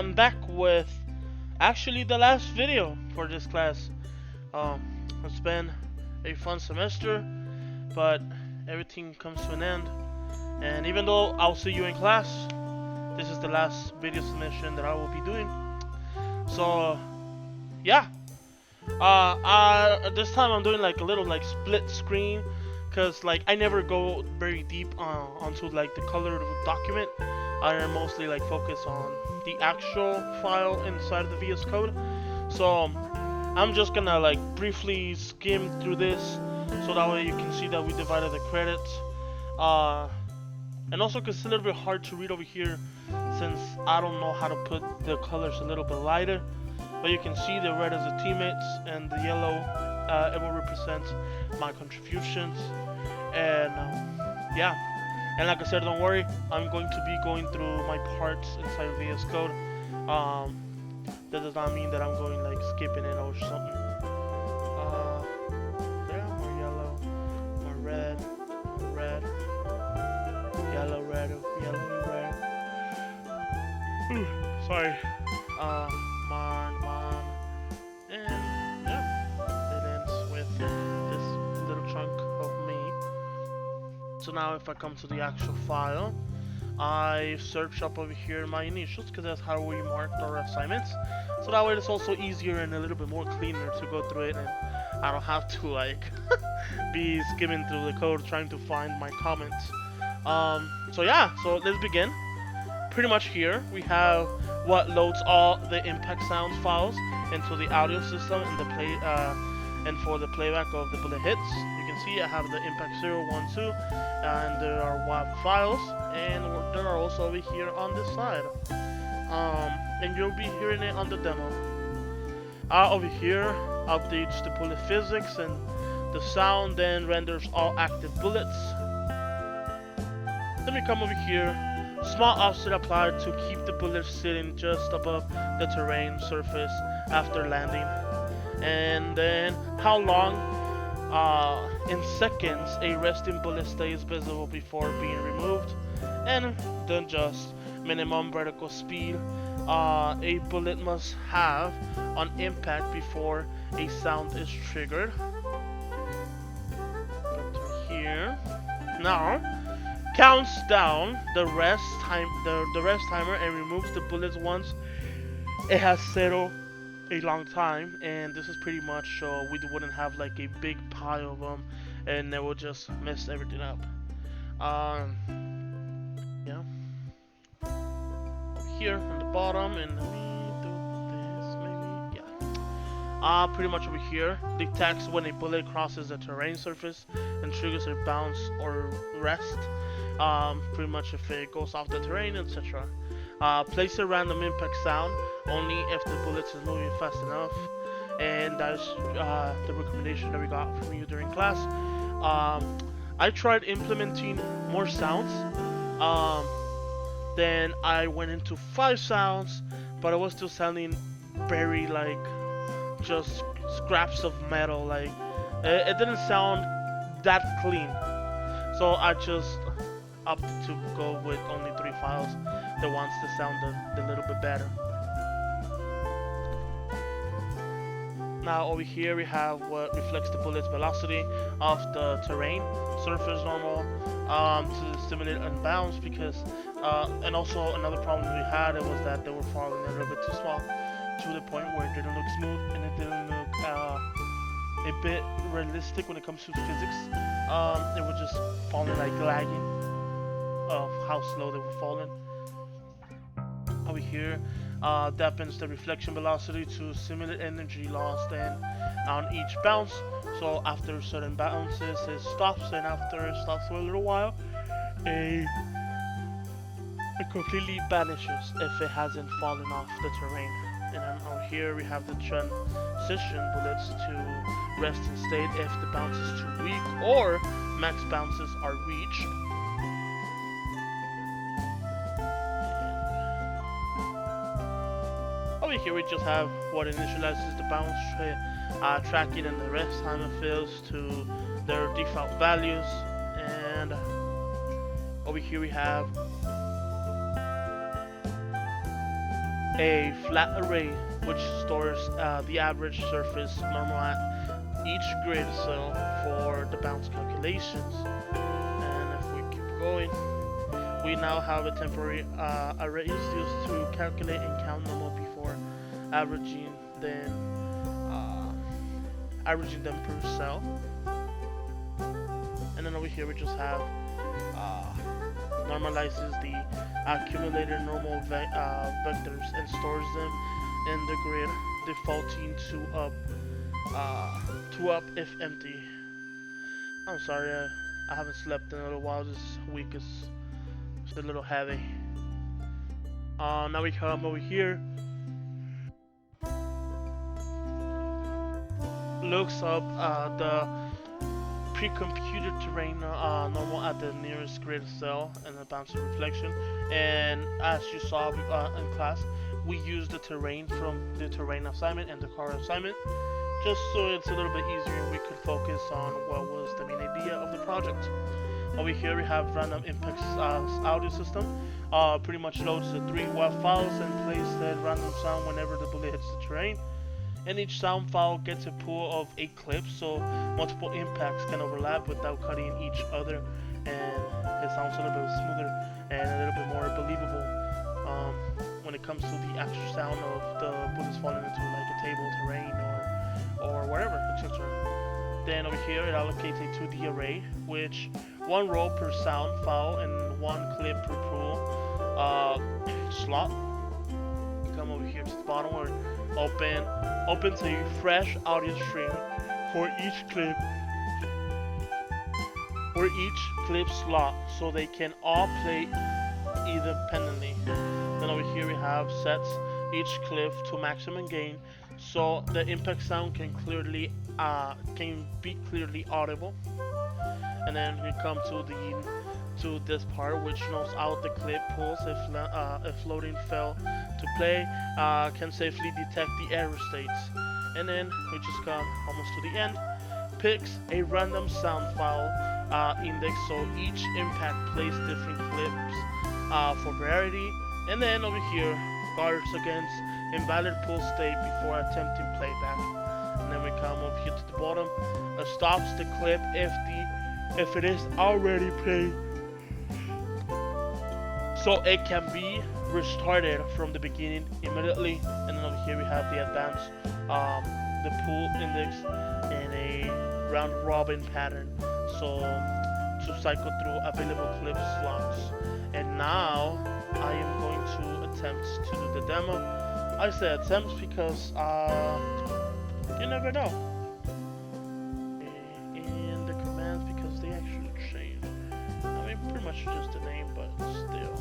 I'm back with actually the last video for this class. It's been a fun semester, but everything comes to an end. And even though I'll see you in class, this is the last video submission that I will be doing. So, yeah. This time I'm doing like a little like split screen, cause like I never go very deep onto like the colored document. I mostly like focus on the actual file inside of the VS Code. So I'm just gonna like briefly skim through this, so that way you can see that we divided the credits. And also, cause it's a little bit hard to read over here, since I don't know how to put the colors a little bit lighter. But you can see the red is the teammates, and the yellow it will represent my contributions. And yeah, and like I said, don't worry, I'm going to be going through my parts inside of VS Code. That does not mean that I'm going like skipping it or something. Yeah, more yellow, more red, more red, yellow, red, yellow, red. Sorry. And yeah, it ends with this little chunk of me. So now if I come to the actual file, I search up over here my initials, because that's how we marked our assignments. So that way it's also easier and a little bit more cleaner to go through it, and I don't have to like be skimming through the code trying to find my comments. So yeah, so let's begin. Pretty much here we have what loads all the impact sounds files into the audio system and the and for the playback of the bullet hits. You can see I have the impact 0, 1, 2, and there are WAV files, and there are also over here on this side. And you'll be hearing it on the demo. Over here updates the bullet physics, and the sound then renders all active bullets. Then we come over here. Small offset applied to keep the bullet sitting just above the terrain surface after landing. And then how long in seconds a resting bullet stays visible before being removed. And then just minimum vertical speed a bullet must have on impact before a sound is triggered. Go to here. Now counts down the rest timer and removes the bullets once it has settled a long time. And this is pretty much so we wouldn't have like a big pile of them, and it will just mess everything up. Yeah. Here on the bottom, and let me do this maybe. Yeah. Pretty much over here detects when a bullet crosses a terrain surface and triggers a bounce or rest. Pretty much if it goes off the terrain, etc. Place a random impact sound only if the bullet is moving fast enough, and that's the recommendation that we got from you during class. I tried implementing more sounds. Then I went into 5 sounds, but I was still sounding very like just scraps of metal. Like it didn't sound that clean. So I just opted to go with only 3 files, the ones that sound a little bit better. Now over here we have what reflects the bullet's velocity off the terrain surface normal to stimulate and bounce, because and also another problem we had was that they were falling a little bit too small, to the point where it didn't look smooth and it didn't look a bit realistic when it comes to physics. It was just falling like lagging of how slow they were falling. Over here dampens the reflection velocity to simulate energy lost and on each bounce. So after certain bounces it stops, and after it stops for a little while it completely vanishes if it hasn't fallen off the terrain. And then out here we have the transition bullets to rest in state if the bounce is too weak or max bounces are reached. Over here we just have what initializes the bounce tracking and the rest timer fields to their default values. And over here we have a flat array which stores the average surface normal at each grid cell for the bounce calculations. And if we keep going, we now have a temporary array used to calculate and count normal before averaging then averaging them per cell. And then over here we just have normalizes the accumulated normal vectors and stores them in the grid, defaulting to up if empty. I'm sorry, I haven't slept in a little while. This week is just a little heavy. Now we come over here. Looks up the pre-computed terrain normal at the nearest grid cell and the bounce reflection. And as you saw in class, we use the terrain from the terrain assignment and the car assignment, just so it's a little bit easier and we could focus on what was the main idea of the project. Over here we have random impacts audio system. Pretty much loads the 3 WAV files and plays that random sound whenever the bullet hits the terrain. And each sound file gets a pool of 8 clips, so multiple impacts can overlap without cutting each other, and it sounds a little bit smoother and a little bit more believable when it comes to the actual sound of the bullets falling into like a table, terrain, or wherever, etc. Then over here it allocates a 2D array, which 1 row per sound file and 1 clip per pool slot. Come over here to the bottom where opens a fresh audio stream for each clip slot, so they can all play independently. Then over here we have sets each clip to maximum gain, so the impact sound can be clearly audible. And then we come to this part, which knows out the clip pulls if loading fail to play, can safely detect the error states. And then we just come almost to the end, picks a random sound file index, so each impact plays different clips for variety. And then over here guards against invalid pull state before attempting playback. And then we come over here to the bottom, stops the clip if it is already played, so it can be restarted from the beginning immediately. And then over here we have the advanced the pull index in a round robin pattern, so to cycle through available clip slots. And now I am going to attempt to do the demo. I say attempt because you never know. And the commands, because they actually change. I mean, pretty much just the name, but still.